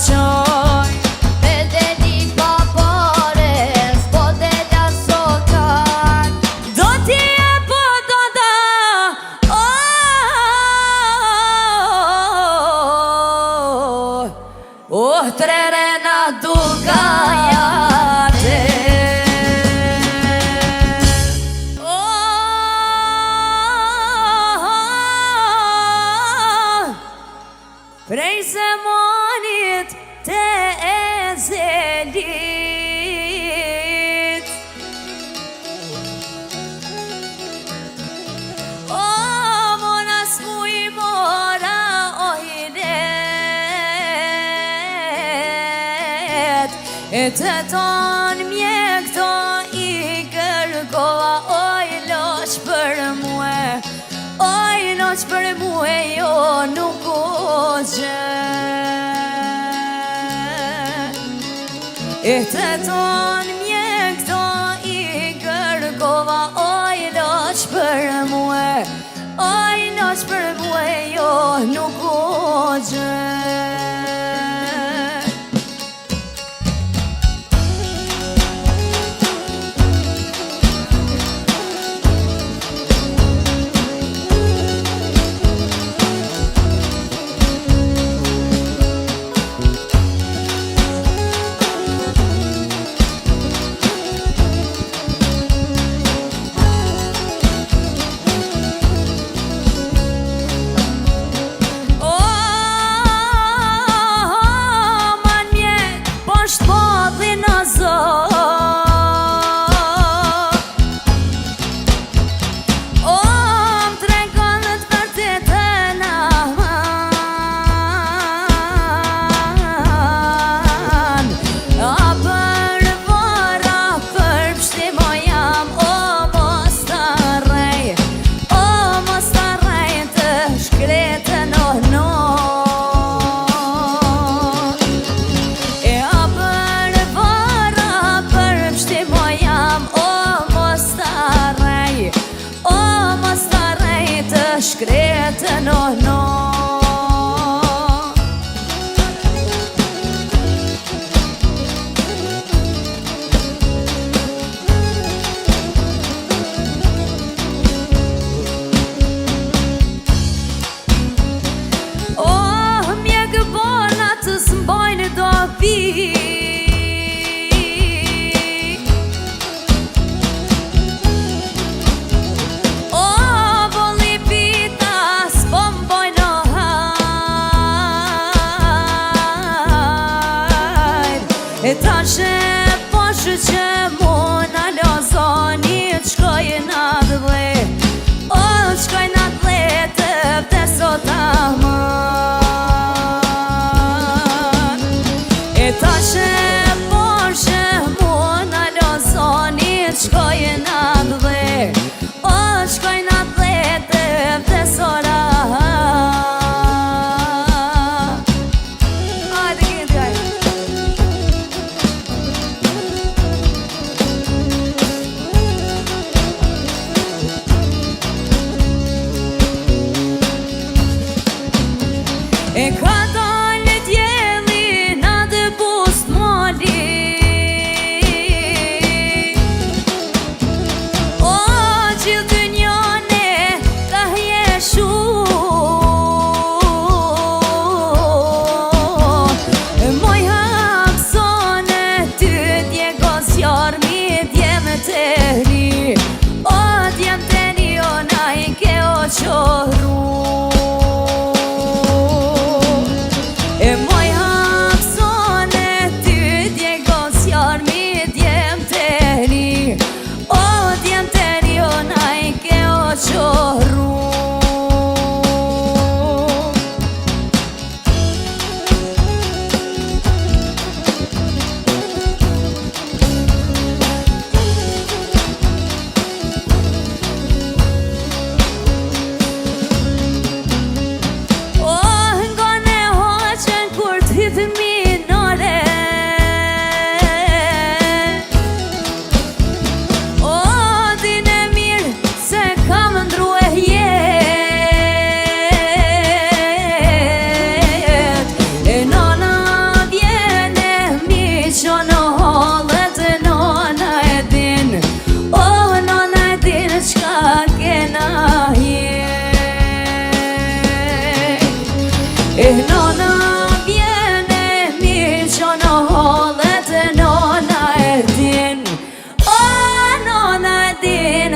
jote. Bedeli pa pare, s'po delja sotar. Do t'i e po do da, trere na dukajate. Prej zemonit te ezelit, mona s'mu i mora ohiret, e të ton mjek to i kërkova, oj loq për mue, oj loq për mue, jo nuk u gjë. E të ton mjek to i kërkova, oj loq për mue, oj loq për mue, jo nuk u gjë. Shkretë no mjek bona të s'mbojnë do pi, volli pita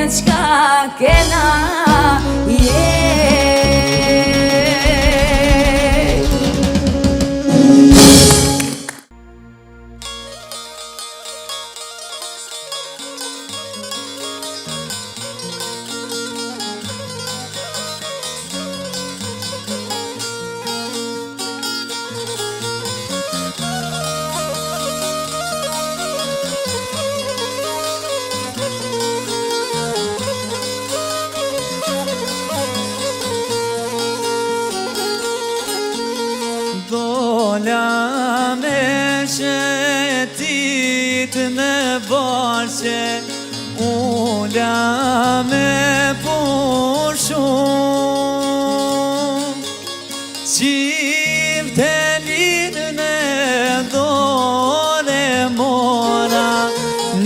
qka kena. Dola me shetit në barshe, ula me pushu, qifte linë në dore mora,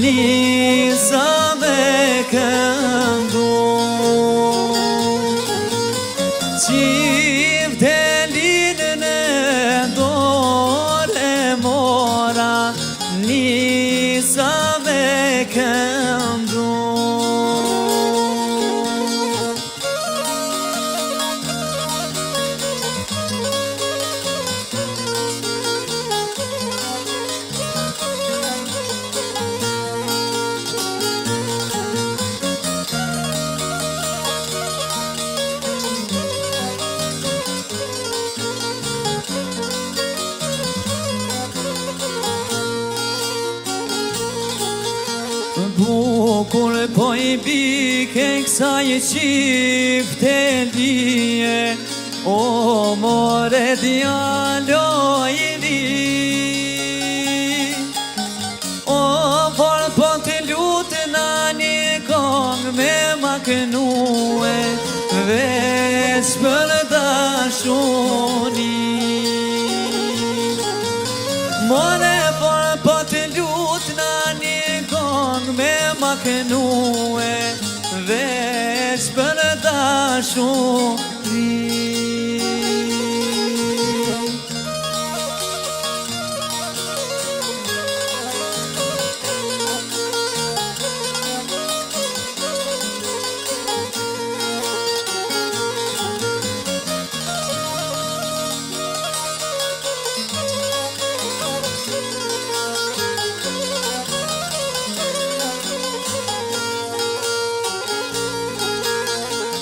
nisa me këndu. Qifte linë në dore mora, nisa me këndu. Bukur po I bike kësaj qifte lije, o more djalo I ri. O por po të lutë na një kong me maknue, veç për dashuni. More por po të lutë na një kong me maknue, veç për dashuri.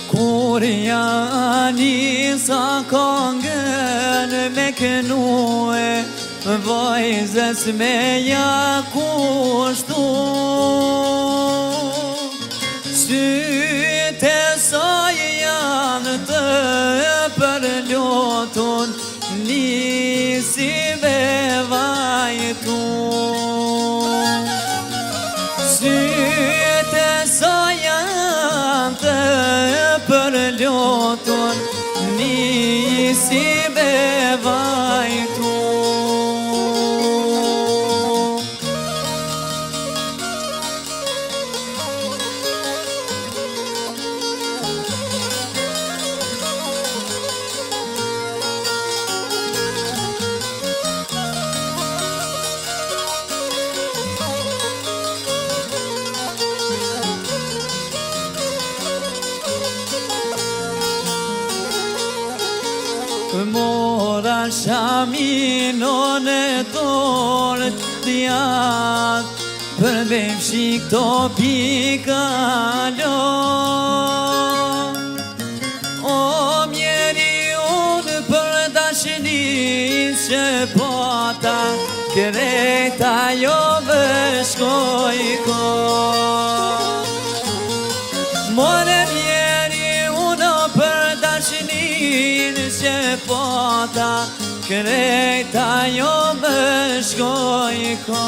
Kur janë sa kongën me kënue, vajzës me ja kushtu. Sytë saj janë të përlotur, nisi me vajtu. Sytë saj janë të përlotur, nisi me vajtu. Mora shaminon e dorë t'jak, për me fshik të pikalo. O mjeri unë për dashinis që pata, krejta jo vëshkoj ko. More mjeri unë për dashinin që pata, krejta jo vëshkoj ko.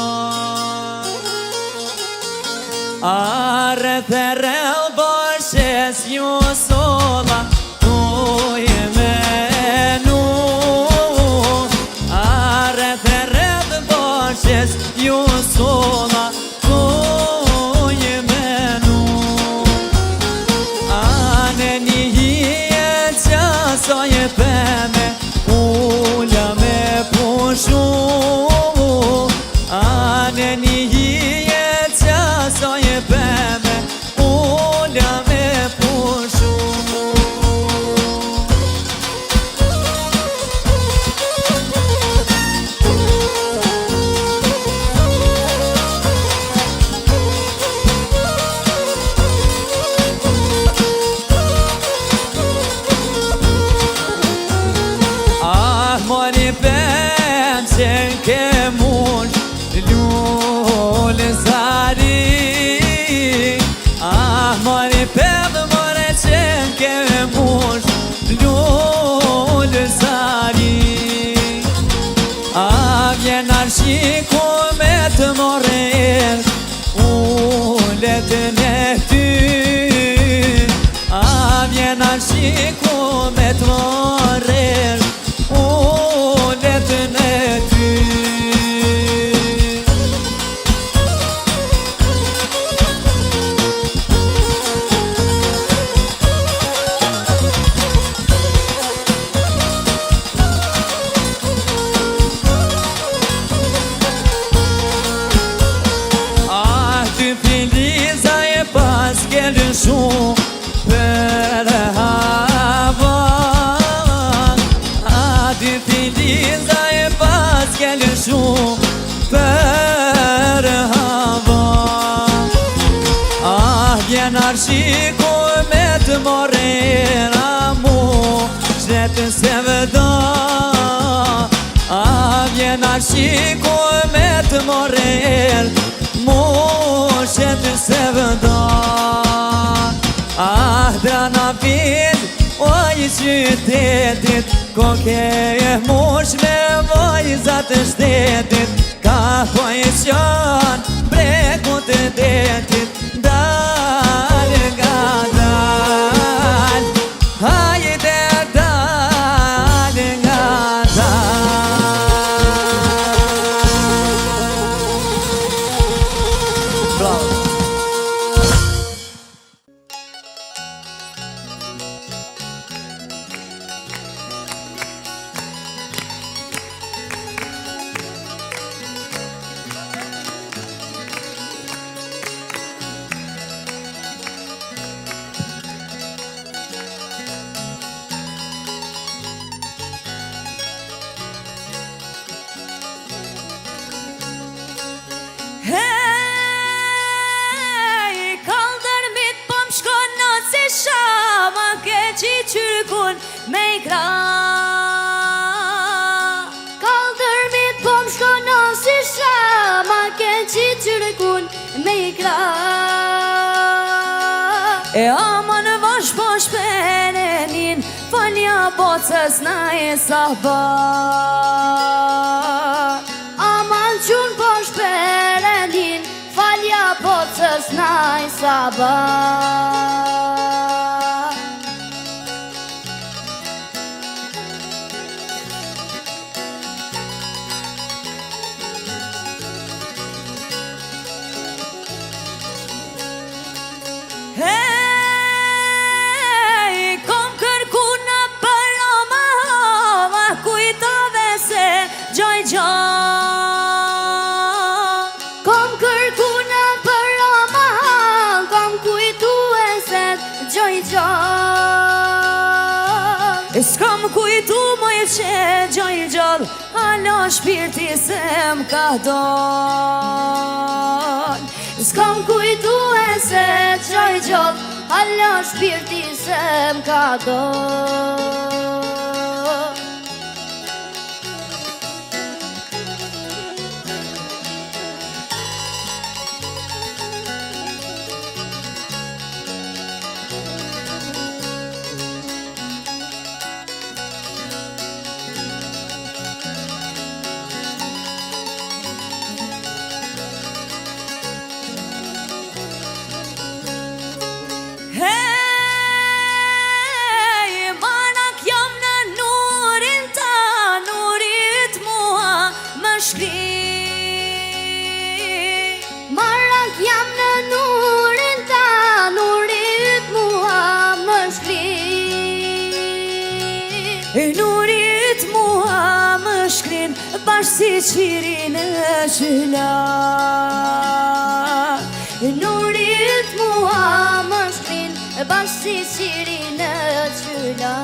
Arre të rel bashkës ju sola, tu I menu. Arre të rel bashkës ju sola, tu I menu. Ane një hijet që soj pëme, ula me pushu. Ane një hijet që soj pëme, ula mori pedë more qenë ke mush lullë sari. A vjen arshiku me të morel ulletën e ty. A vjen arshiku me të morel ulletën e ty. Shumë për hava, a dy filiza e pas kele shumë për hava. Ah, vjen arshiku me të morel, a mu qletë se vëda. Ah, vjen arshiku me të morel, mu qletë se vëda. Ah, drana pil, oj qytetit, koke e mush me vojzat e shtetit. Ka pojqan brekut e detit, dal nga dal, hajde dal nga dal. Bravo. Hej, kaldër mit po m'shkon në si shama ke qi qyrkun me i kra. Kaldër mit po m'shkon në si shama ke qi qyrkun me i kra. E ama në vash po shperenin, falja bocës na e sabar. Aman qun po shperendin, falja bocës naj sabar. Hej, kom kërku në përoma hava, kujtove se gjoj gjoj. Kom kërku në përoma hava, kom kujtu e se gjoj gjoj. S'kam kujtu më i që gjoj gjoj, hala shpirti se m'ka doj. S'kam kujtu e se gjoj gjoj, hala shpirti se m'ka doj. Hej, manak jam në nurin ta, nurit mua më shkri. Marak jam në nurin ta, nurit mua më shkri. Nurit mua më shkrin, bashkë si qiri në qyla. Nurit mua më shkrin, bashkë si qiri në qyla.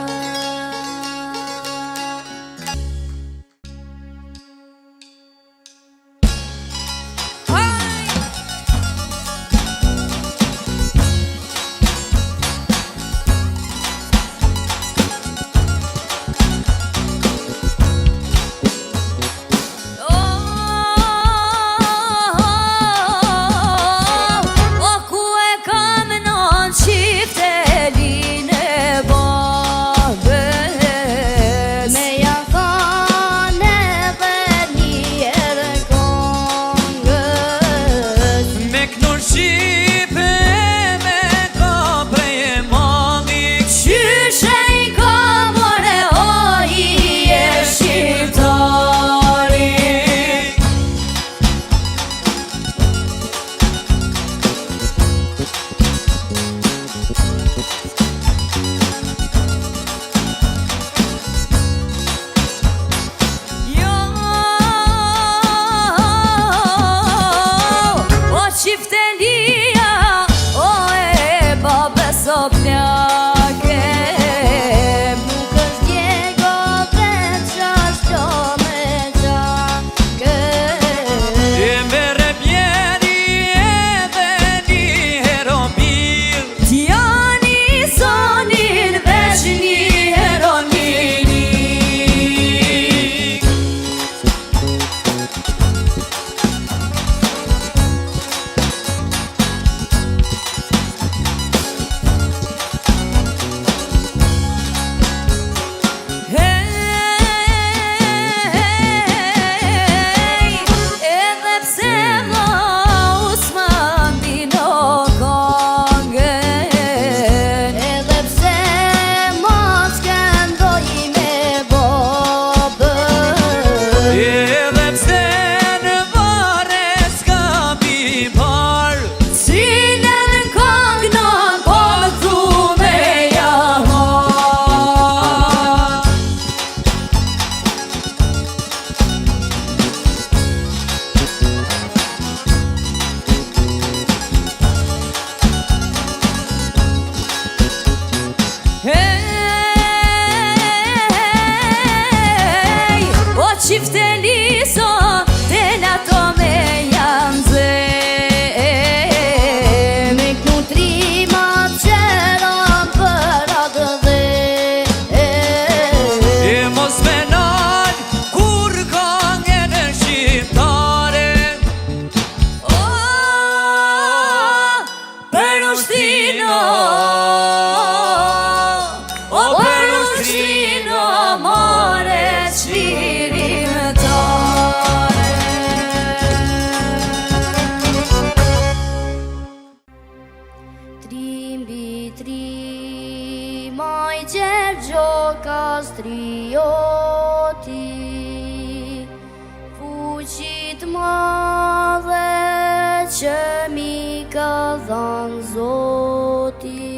O ku e kam non shifte liso, tela to me janë zë. Me kënu trimat qera për atë dhe. E mos menon kur këngën e shqiptare. Perustino, o Perustino, more çlirim tare. Trimbi trimaj gjergjo kastrioti, fuqit madhe që mi ka dhanë Zoti.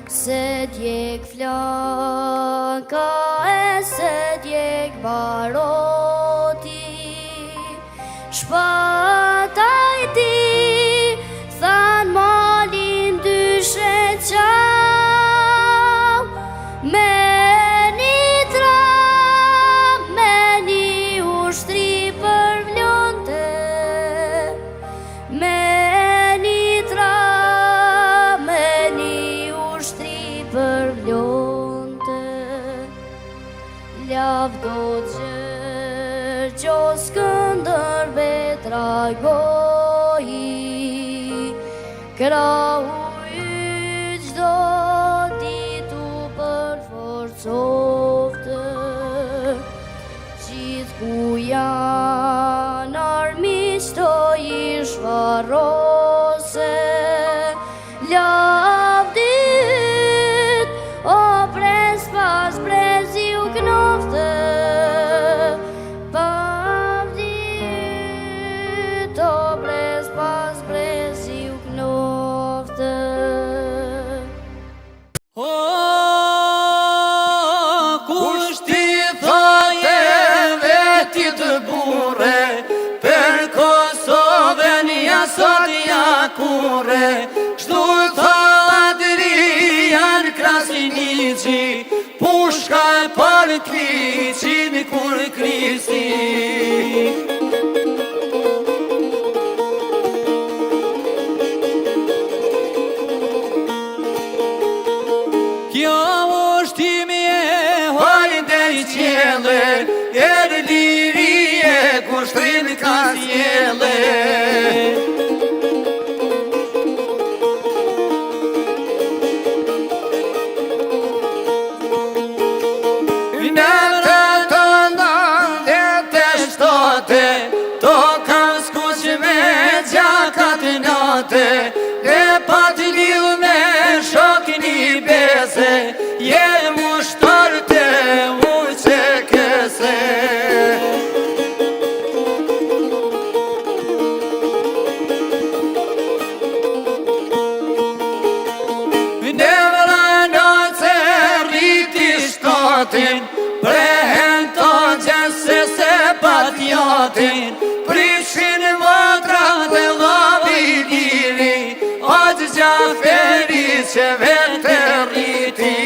Se djek flaka e se djek baroti, shpataj ti than malin dyshe qau. Me një tram, me një ushtri për vlonte, me një tram, me një ushtri për vlonte. Lavdo Gjergjo Skënderbe trajgohi, krau i gjdo ditu për forcofte. Gjithë ku janë armiqto i shvarose, lavdit o pres pas prezi u knofte. Pavdit o pres pas prezi u knofte. O, kush ti thoje vetit burre, për Kosovën ja sot ja kurre. Shtu tho Adrian Krasniqi, pushka për Kliqin kur krisi. Kjo ushtimi e hajde i qele, erë lirie kushtrin ka sjele. Në të të ndë të shtote, to kanë skuq me gjakat nate, e pat lidh me shokin i bese, je mushtar të uqe kese. Në vrana të rriti shtatin, prehen të gjese se pat jatin, prishin vatra dhe lavi liri, aq Gjaferi që vete rriti.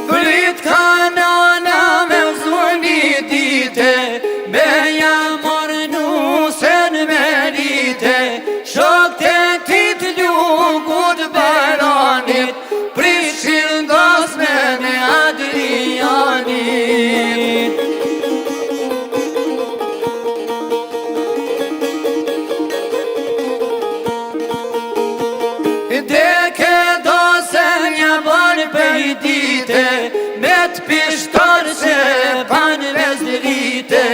Frit kanana me zuni dite, me jamor nusen me lite, shok të tit lugut baranit, prishin dasme me Adrianit. Deke dosen ja ban për dite, me t'pishtar që pan vezdrite.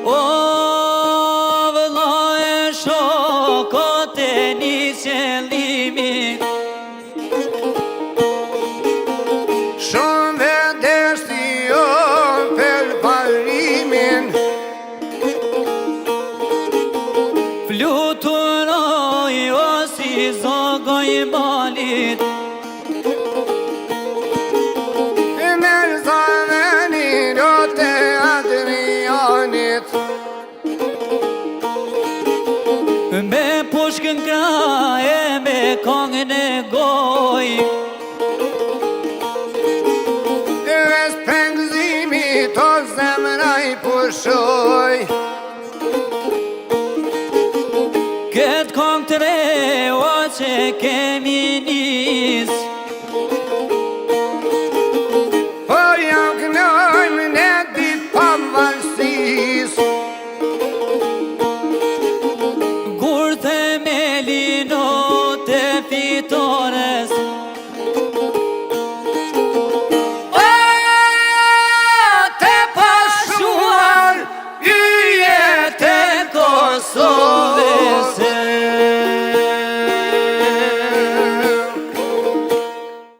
O vëlla e shokot e një qëllimi, Shumë vedeshti jo për parimin, fluturoj o si zogoj balit. Merza kongën e goj. Ves pengzimi to zemra I pushoj. Këtë kongë të re o që kemi nis, Po jam kënojmë në dit pavarësis. kur themeli not e fitores. O, te pashuar yjet e Kosovës.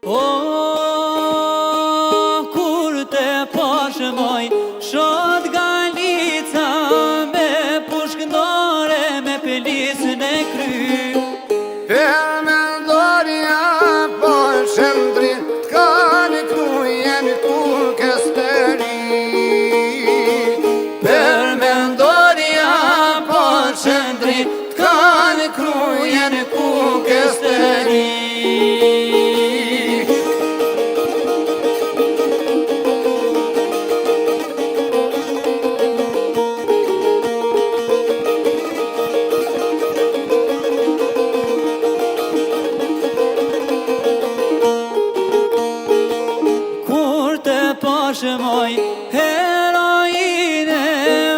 O, kur te pashmoj, shot Galica me pushkëndore me pelisën e kry. Per mendorja po shëndrit ka në krujen ku kësteri. Per mendorja po shëndrit ka në krujen ku kësteri. Kur te pashmoj heroine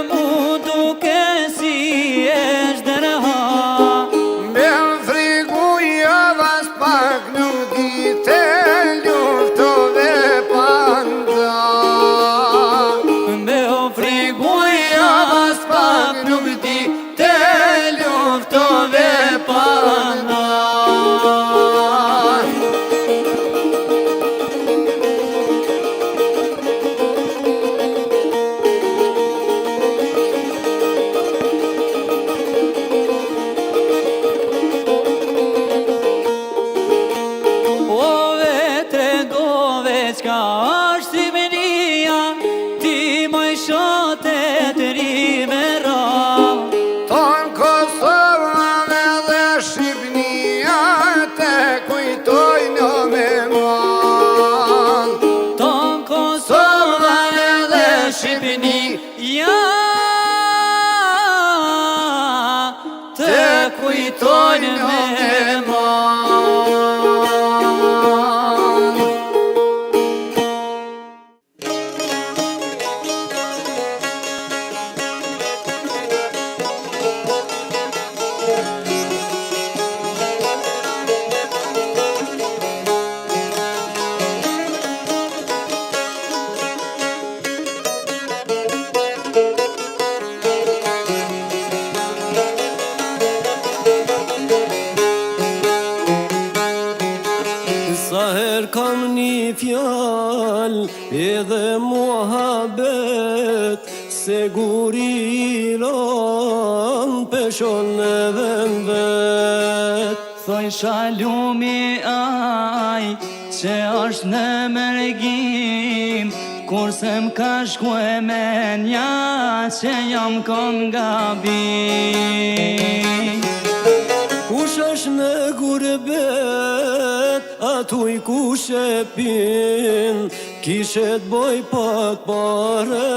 mu duke si e shdërha. Me frigu javas pak nuk I te luftove panda. Me o friguja Javas pak nuk di te luftove panda. o vetre gove qka është si menia, ti moj shote të rime ra. Ton Kosovave dhe Shqipnia te kujtojnë me mal. Ton Kosovë dhe Shqipni ja të kujtojnë me mal. Sa her kam një fjal edhe muhabet, se guri ran peshon edhe vet. Thoj shalumi aj që është në mërgim, kurse m'ka shku e menja që jam kon gabim. Kush është në gurbet, atuj kush e pin, kishet boj pak pare,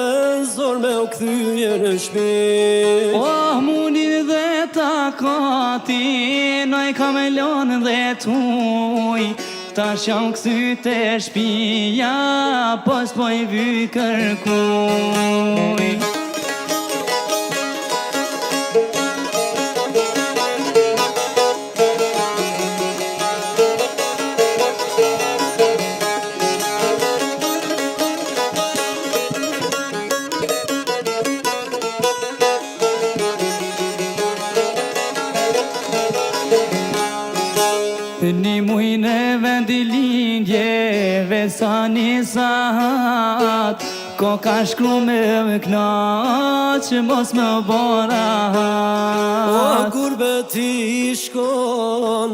zor me u kthyje në shpin. Oh, munin dhe takati, noj kamelon dhe tuj, tash jam këthy të shpia, po s'poj vy kërkuj. Një mujnë e vendi lindjeve sa një sahat, ko ka shkru me më knaq që mos më O borat. gurbeti I shkon,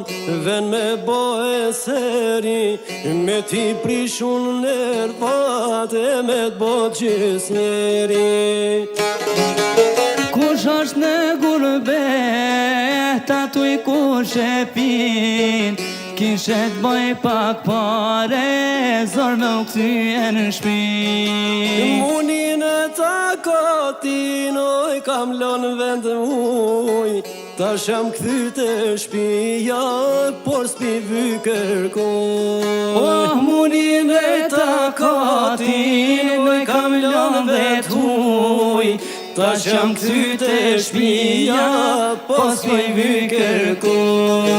ven me bo e seri, me ti prishun nervat e me t'bo gjys njeri. Kush është në gurbet tatu I kur shepin Kishe t'boj pak pare Zor me u këthyje në shpin Munin e takatin oj kam lën vend muj Ta sham këthyt e shpia por s'pi vy kërkoj Oh, munin e takatin oj kam lën vend muj Ta sham këthyt e shpia por s'pi vy kërkoj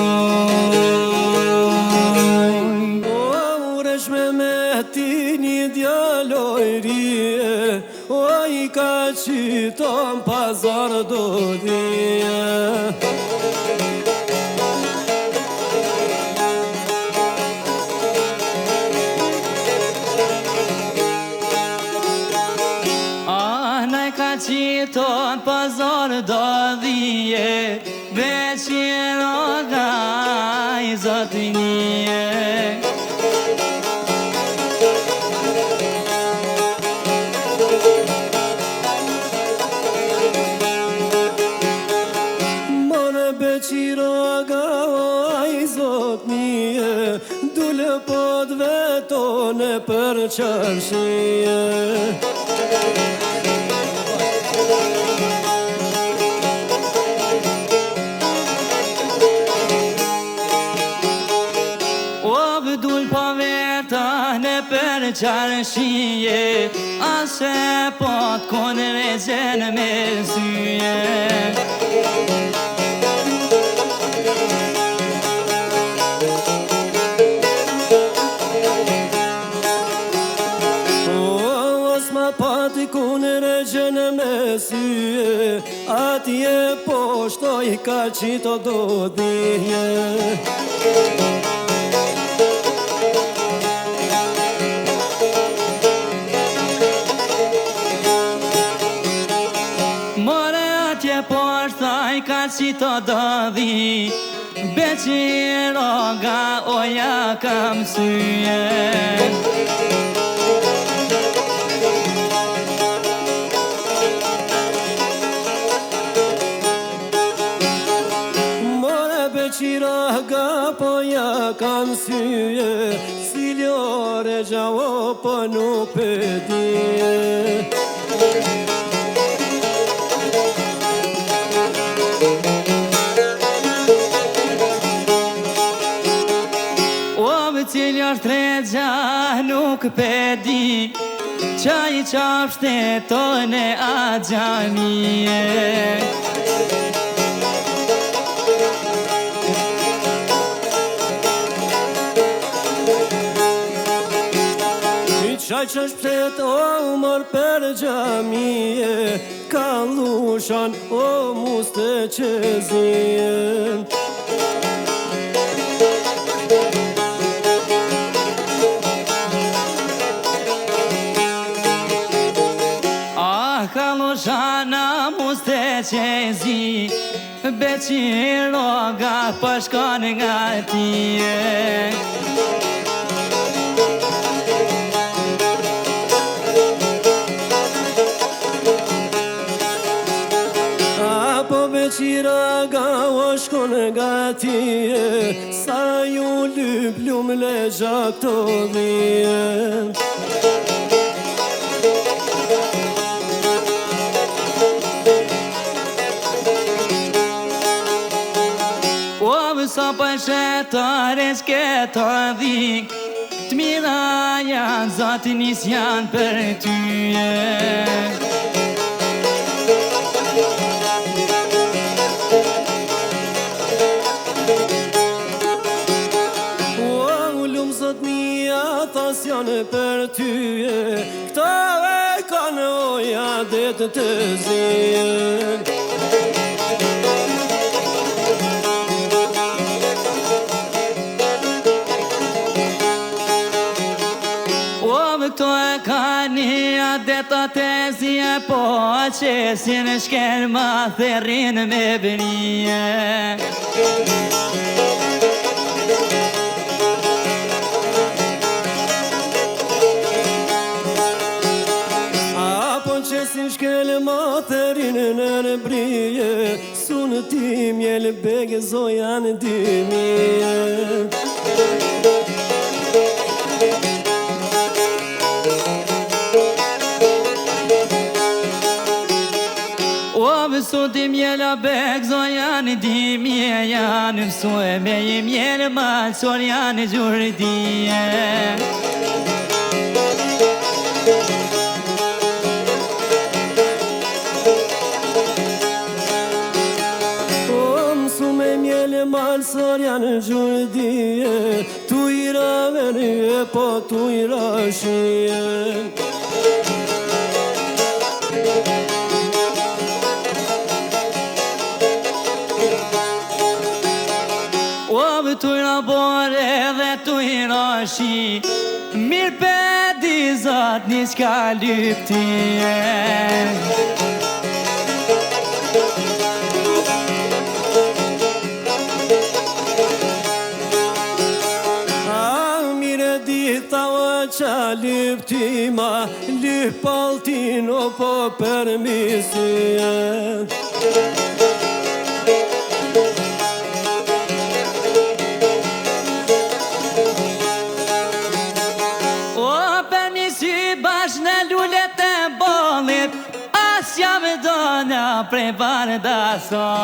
Me ti një djalojrie O I ka qiton pazar do dhije Ah, naj ka qiton pazar do dhije Veç jero gaj zotinije Qiroga oj zotnije Dule pod vetone për qarshije O vëdull po vetone për qarshije Ase po t'kone regjen me syje Pati kun regjen me syje Atje poshtoj ka qito do dhije More atje poshtoj ka qito do dhi Beqiro ga oja kam syje Qiraga po ja kam syje Si ljore gjao po nuk pëdije O vë cilë është regja nuk pëdi Qa I qap shtetone a gjamije Qaj që shpet o mër për gjamije Ka lushan o muste qezije Ah, ka lushana muste qezi Beqiro ga pashkon nga tije Qiraga o shkon nga tije Sa ju lyp lum le gjak të dhije O vësa përshetare s'ke të dhik T'mira janë zotinis janë për tyje Thas janë për tyje Këta e kanë oja detë të zije O vë këto e kanë detë të zije Po që si në shker ma therin me bënije Si shkel ma therin në brije Sunë ti mjel mjel bege zoja në dymje. O vësot i mjela beg zoja në dymje, janë mësu e me i mjel malsor janë gjurdije. Malsor janë gjurdije, tu i ravenje, po tu i rashije. O vë tu i rabore dhe tu i rashi, mirë pedi zat një s'ka lyptije. Qa lyptima, lypaltin o po permisije. O permisi bash në lullet e bolit, as jam dona prej bardasonit.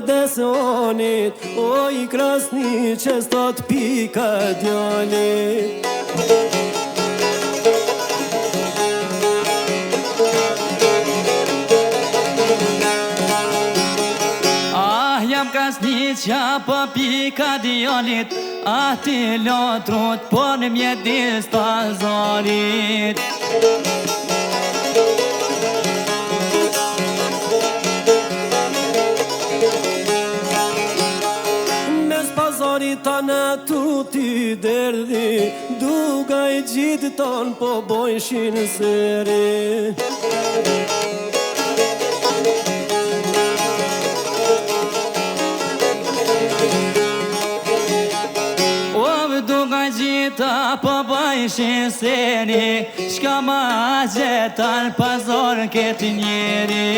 Desonit, o i krasni që stot pika djallit. Ah, jam krasni që po pika djallit, ati lotrut po në mjedis të zorit. Ta në tuti derdi, duga i gjitë ton po bojshin seri. O vë duga i gjitë po bojshin seri, shka ma gjetan pazor këtë njeri.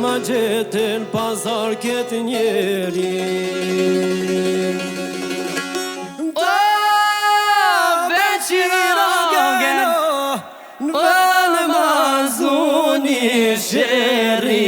Ma gjetën pazar këtë njeri. O, veqiragen, në mazuni sheri.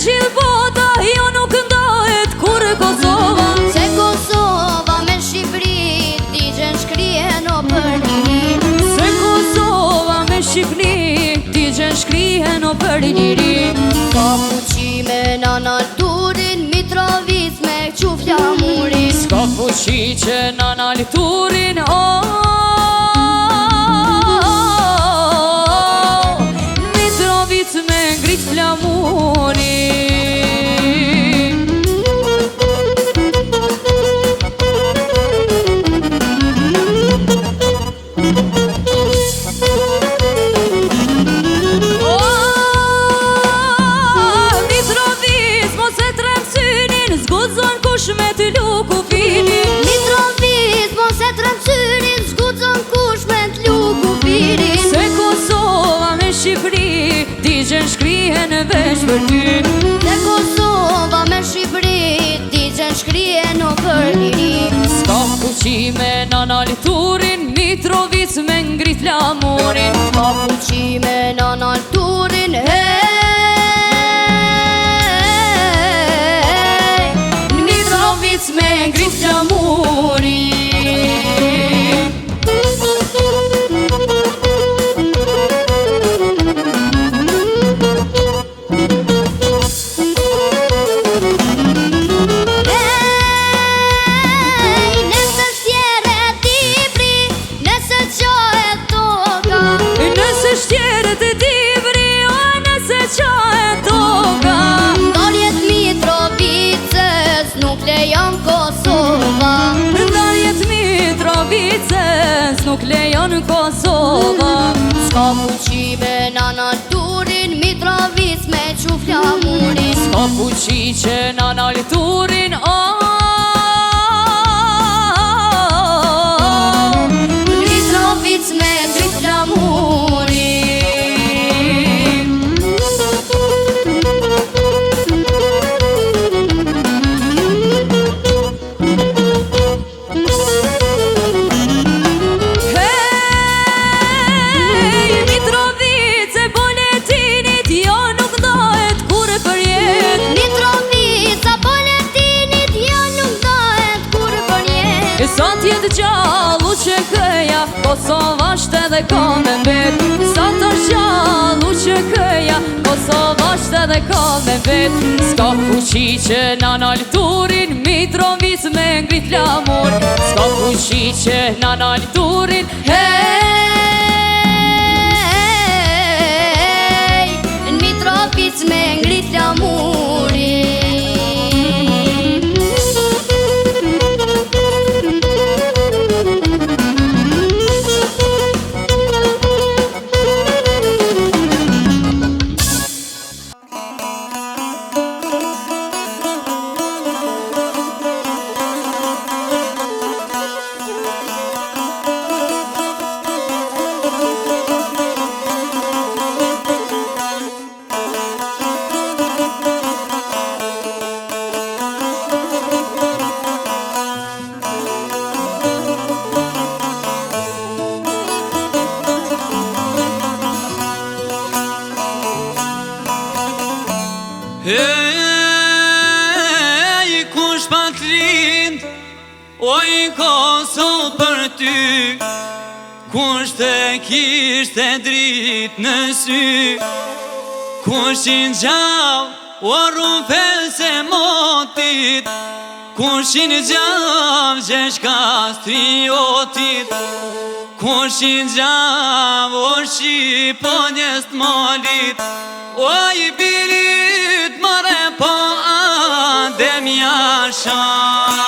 Gjithë bota, jo nuk ndohet kur Kosova. Se Kosova me Shqipëri, ti gjen shkrien o për liri. Se Kosova me Shqipëri, ti gjen shkrien o për liri. Ka fuqi me Nanal Turin, Mitrovic me qufja murin. Ska fuqi që Nanal Turin, Mitrovic me ngrit flamurin. Me të luku finin Mitrovic, mos e trem syrin, zgudzon kush me të luku firin. Se Kosova me Shqipëri, ti gjen shkrien e vesh për ty. Se Kosova me Shqipëri, ti gjen shkrien o për liri. Ska fuqi me Nanal Turin, Mitrovic me ngrit flamurin. Ska fuqi me Nanal Turin, me ngrit flamurin. nuk lejon Kosova. S'ka fuqi me nana Turin, Mitrovic me Quflamurin. S'ka fuqi që nana Turin, Mitrovic me Quflamurin. Sa tjetë gjallu që këja, Kosova shte dhe ka me mbet. Sa të gjallu që këja, Kosova shte dhe ka me mbet. S'ka fuqi që nana Turin, Mitrovic me ngrit lamur. S'ka fuqi që nana Turin, Hey, Mitrovic me ngrit lamurin. Hey, kush pat lind, oj Kosovë për ty, kush të kishte drit në sy, kush i ngjall, o rufel se motit, kush i ngjall, gjesh kastriotit, kush i ngjall, o shqiponjes t'molit, oj birit mare po adem jashani.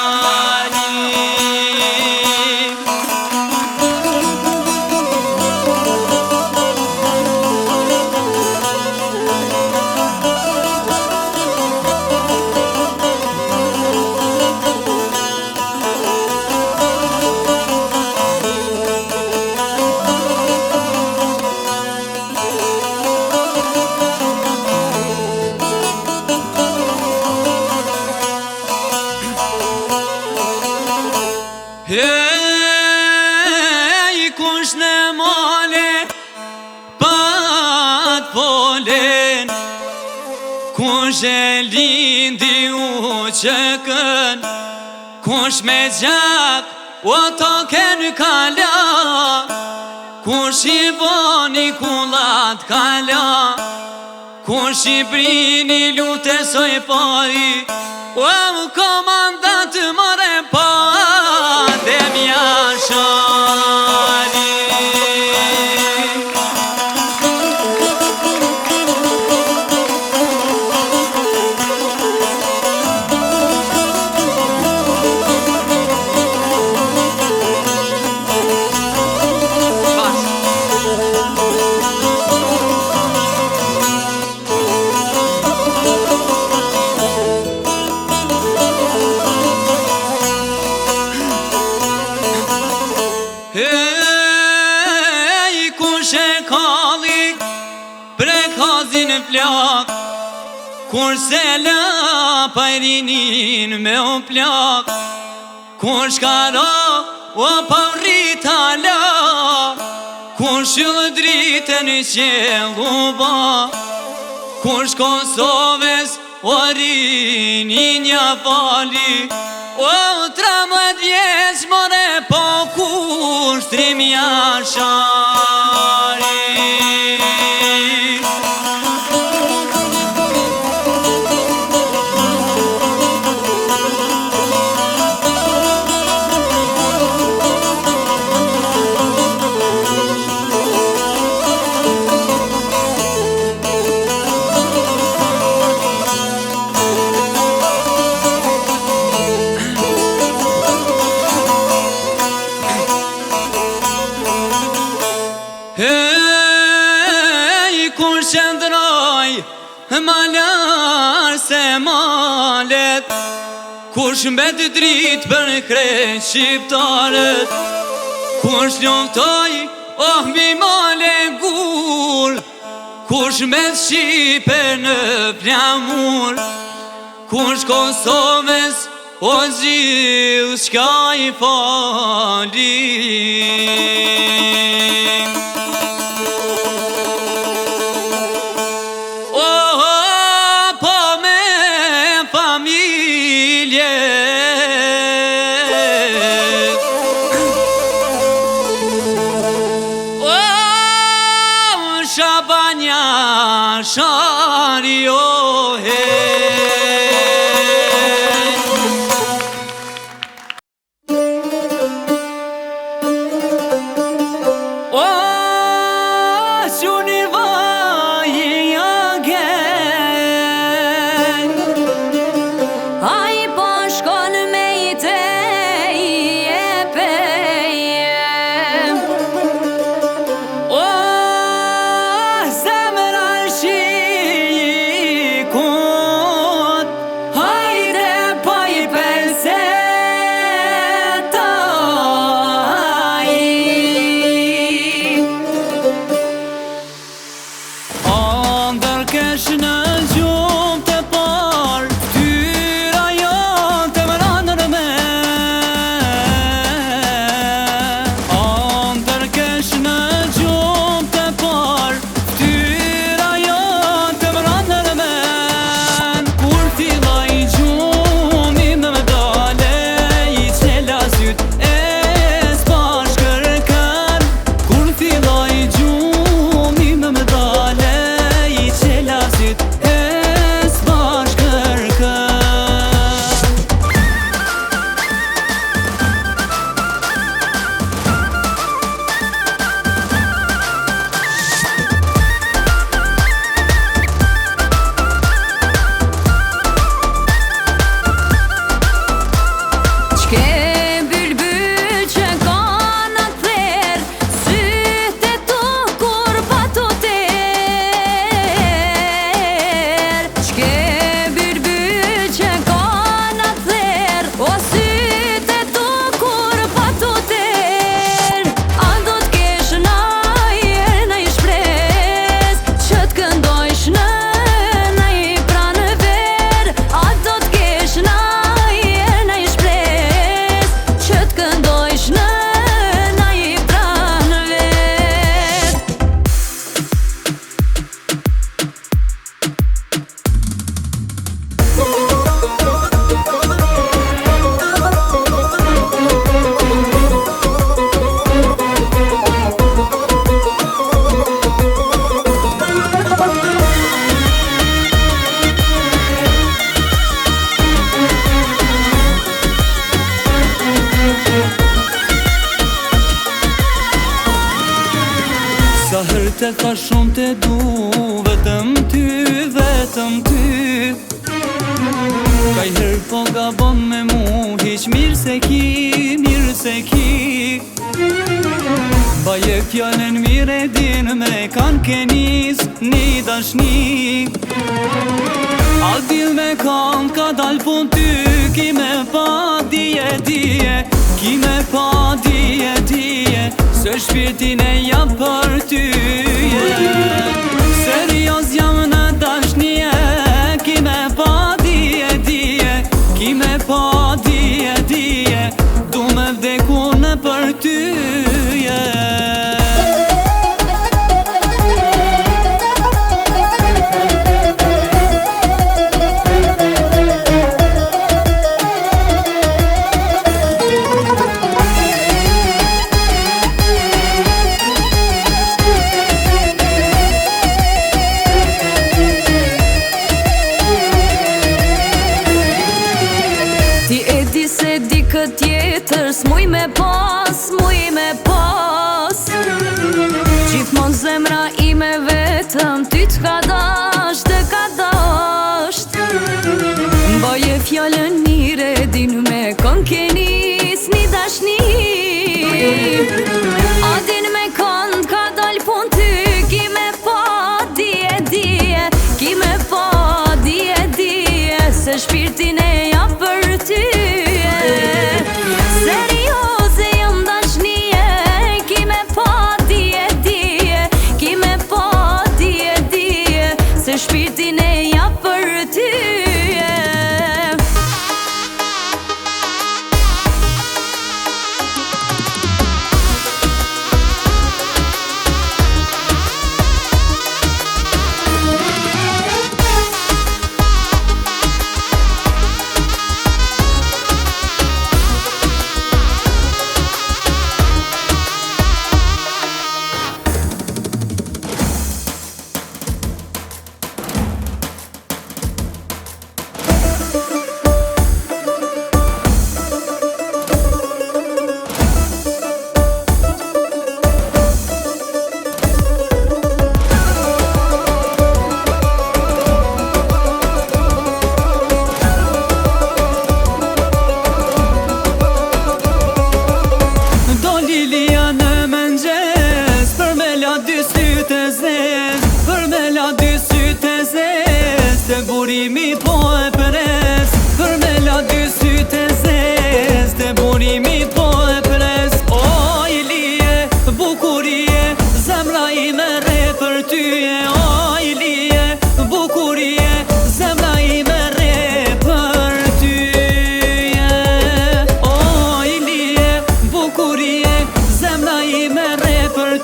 Hey, kush në mole pat polen, kush e lindi u qëkën, kush me gjak o token kala, kush i boni kullat kala, kush i brini lute soj pari, o komandat mare pa adem jashani. Hey, kush e kalli prek hazin plak, kush se la pajrinin me o plak, kush karo o pavrita la, kush yllë dritën qellu ba, kush Kosovës o rinin ja fali, o 13 vjeç more po kush trim jashari. malar se malet, kush mbet dritë për krejt shqiptarët, kush luftoj mbi male gull, kush mbet Shqipe në flamur, kush Kosovës o zhjith shka i falin. Po me familje Shabanja shari Te tha shumë te du, vetëm ty Kaj her po gabon me mu, hiq mirë se ki Baje fjallën mire din me kan kenis një dashni A dil me kan ka dal pun ty, ki me pa dije Ki me pa dije Se shpirtin e jam për tyje Serios jam në dashnije Ki me pa dije Ki me pa dije Du me vdeku në për tyje Tjetër s'muj me pas Gjithmon zemra ime vetëm ty t'ka dasht Baje fjallën mire din me kon kenis një dashni A din me kon ka dal pun ty Ki me pa dije Ki me pa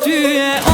tyje